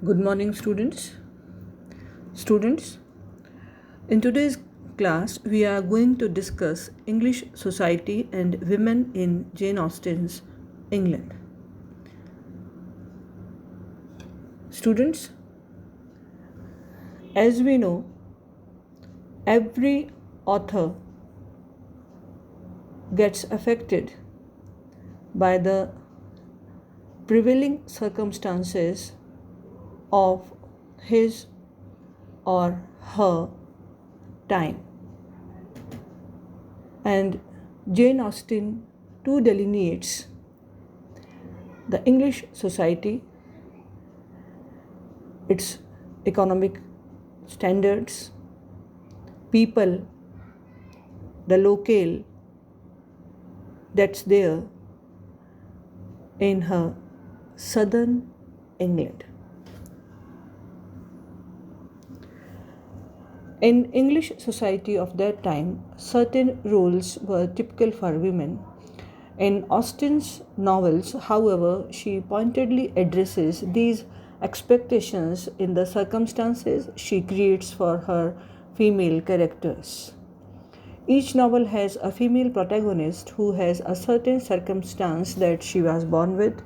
Good morning, students. Students, in today's class, we are going to discuss English society and women in Jane Austen's England. Students, as we know, every author gets affected by the prevailing circumstances of his or her time. And Jane Austen too delineates the English society, its economic standards, people, the locale that's there in her southern England. In English society of that time, certain roles were typical for women. In Austen's novels, however, she pointedly addresses these expectations in the circumstances she creates for her female characters. Each novel has a female protagonist who has a certain circumstance that she was born with,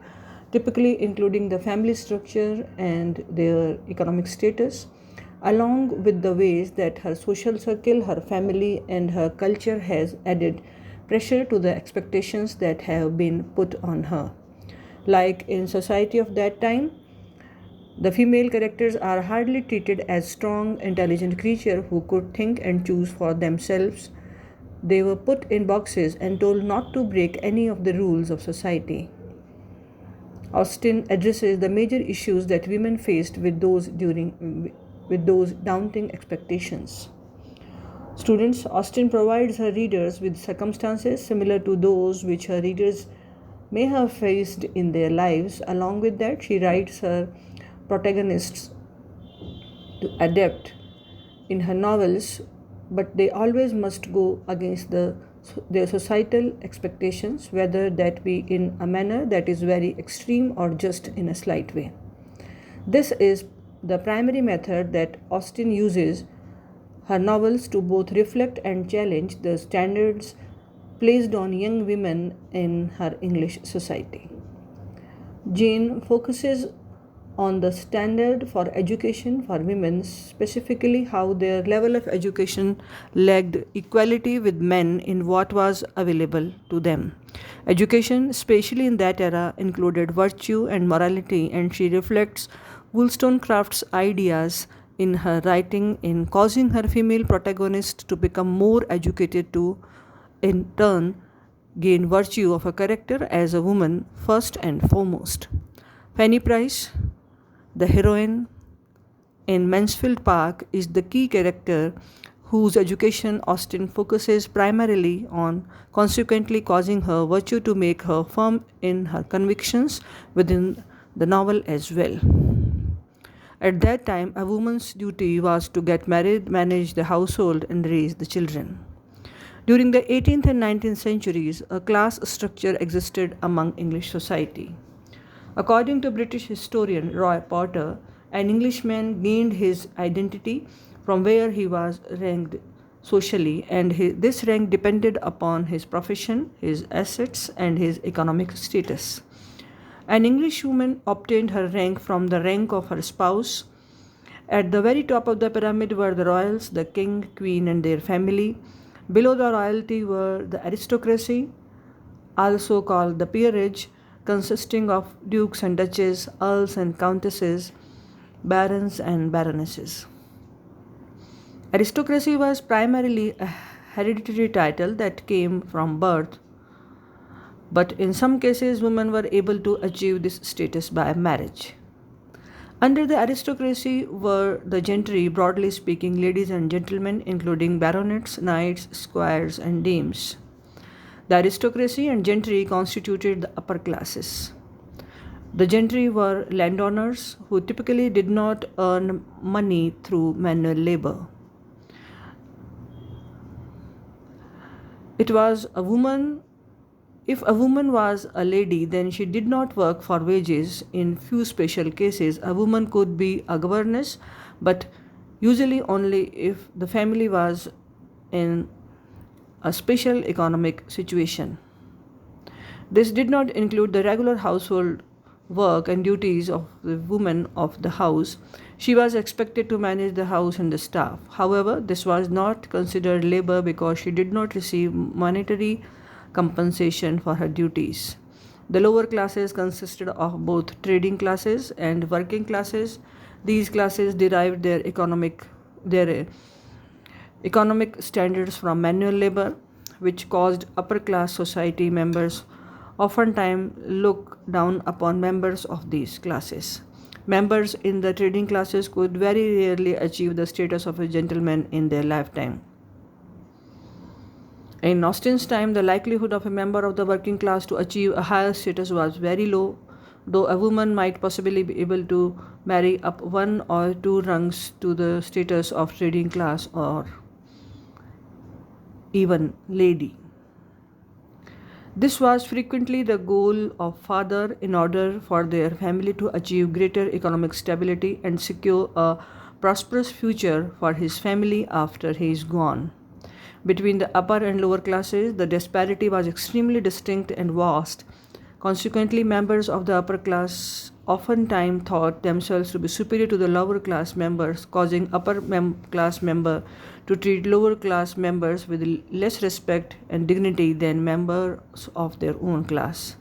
typically including the family structure and their economic status, along with the ways that her social circle, her family, and her culture has added pressure to the expectations that have been put on her. Like in society of that time, the female characters are hardly treated as strong, intelligent creatures who could think and choose for themselves. They were put in boxes and told not to break any of the rules of society. Austen addresses the major issues that women faced with those daunting expectations. Students, Austen provides her readers with circumstances similar to those which her readers may have faced in their lives. Along with that, she writes her protagonists to adapt in her novels, but they always must go against their societal expectations, whether that be in a manner that is very extreme or just in a slight way. This is the primary method that Austen uses her novels to both reflect and challenge the standards placed on young women in her English society. Jane focuses on the standard for education for women, specifically how their level of education lagged equality with men in what was available to them. Education, especially in that era, included virtue and morality, and she reflects Wollstonecraft's ideas in her writing in causing her female protagonist to become more educated to, in turn, gain virtue of a character as a woman first and foremost. Fanny Price, the heroine in Mansfield Park, is the key character whose education Austen focuses primarily on, consequently causing her virtue to make her firm in her convictions within the novel as well. At that time, a woman's duty was to get married, manage the household, and raise the children. During the 18th and 19th centuries, a class structure existed among English society. According to British historian Roy Porter, an Englishman gained his identity from where he was ranked socially, and this rank depended upon his profession, his assets, and his economic status. An English woman obtained her rank from the rank of her spouse. At the very top of the pyramid were the royals, the king, queen, and their family. Below the royalty were the aristocracy, also called the peerage, consisting of dukes and duchesses, earls and countesses, barons and baronesses. Aristocracy was primarily a hereditary title that came from birth, but in some cases, women were able to achieve this status by marriage. Under the aristocracy were the gentry, broadly speaking, ladies and gentlemen, including baronets, knights, squires, and dames. The aristocracy and gentry constituted the upper classes. The gentry were landowners who typically did not earn money through manual labor. It was a woman If a woman was a lady, then she did not work for wages. In few special cases, a woman could be a governess, but usually only if the family was in a special economic situation. This did not include the regular household work and duties of the woman of the house. She was expected to manage the house and the staff. However, this was not considered labor because she did not receive monetary compensation for her duties. The lower classes consisted of both trading classes and working classes. These classes derived their economic standards from manual labor, which caused upper class society members oftentimes look down upon members of these classes. Members in the trading classes could very rarely achieve the status of a gentleman in their lifetime. In Austen's time, the likelihood of a member of the working class to achieve a higher status was very low, though a woman might possibly be able to marry up one or two rungs to the status of trading class or even lady. This was frequently the goal of father in order for their family to achieve greater economic stability and secure a prosperous future for his family after he is gone. Between the upper and lower classes, the disparity was extremely distinct and vast. Consequently, members of the upper class oftentimes thought themselves to be superior to the lower class members, causing class members to treat lower class members with less respect and dignity than members of their own class.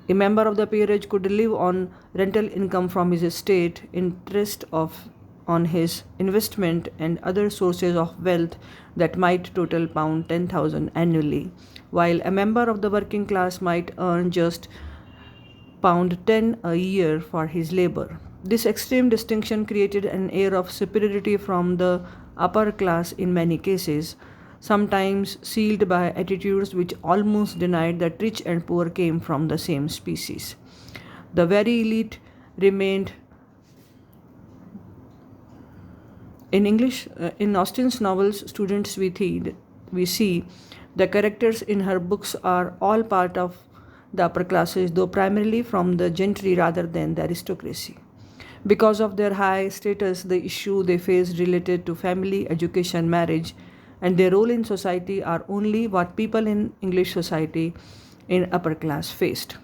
A member of the peerage could live on rental income from his estate, interest on his investment, and other sources of wealth that might total pound 10,000 annually, while a member of the working class might earn just pound 10 a year for his labor. This extreme distinction created an air of superiority from the upper class in many cases, sometimes sealed by attitudes which almost denied that rich and poor came from the same species. The very elite remained in Austen's novels, students we see the characters in her books are all part of the upper classes, though primarily from the gentry rather than the aristocracy. Because of their high status, the issue they face related to family, education, marriage, and their role in society are only what people in English society in upper class faced.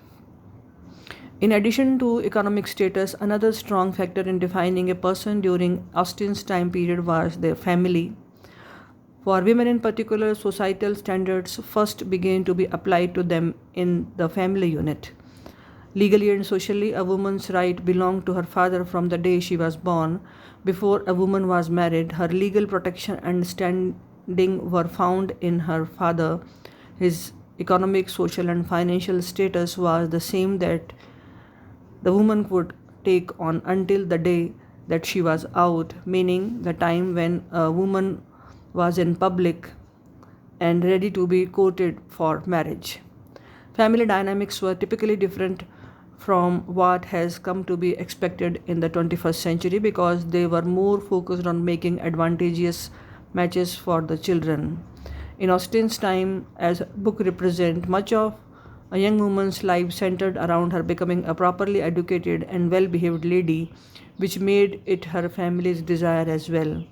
In addition to economic status, another strong factor in defining a person during Austen's time period was their family. For women in particular, societal standards first began to be applied to them in the family unit. Legally and socially, a woman's right belonged to her father from the day she was born. Before a woman was married, her legal protection and standing were found in her father. His economic, social, and financial status was the same that the woman could take on until the day that she was out, meaning the time when a woman was in public and ready to be courted for marriage. Family dynamics were typically different from what has come to be expected in the 21st century because they were more focused on making advantageous matches for the children. In Austen's time, as book represent much of a young woman's life centered around her becoming a properly educated and well-behaved lady, which made it her family's desire as well.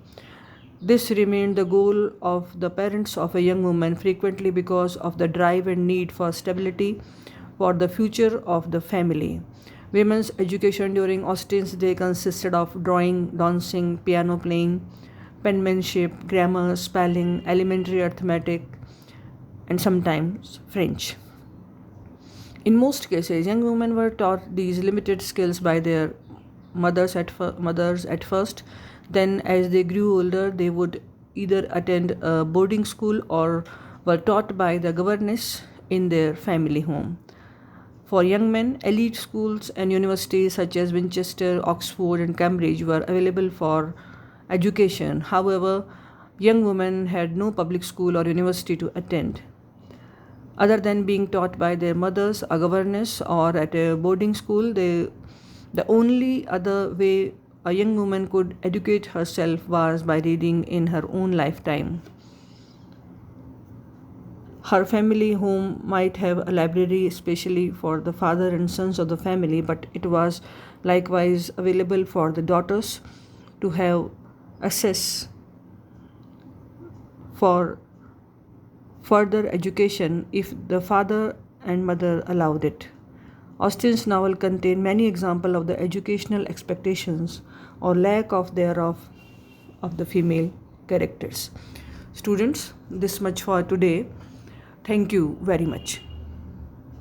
This remained the goal of the parents of a young woman, frequently because of the drive and need for stability for the future of the family. Women's education during Austen's day consisted of drawing, dancing, piano playing, penmanship, grammar, spelling, elementary arithmetic, and sometimes French. In most cases, young women were taught these limited skills by their mothers at first. Then, as they grew older, they would either attend a boarding school or were taught by the governess in their family home. For young men, elite schools and universities such as Winchester, Oxford, and Cambridge were available for education. However, young women had no public school or university to attend. Other than being taught by their mothers, a governess, or at a boarding school, the only other way a young woman could educate herself was by reading in her own lifetime. Her family home might have a library especially for the father and sons of the family, but it was likewise available for the daughters to have access for further education if the father and mother allowed it. Austen's novel contains many examples of the educational expectations or lack of thereof of the female characters. Students, this much for today. Thank you very much.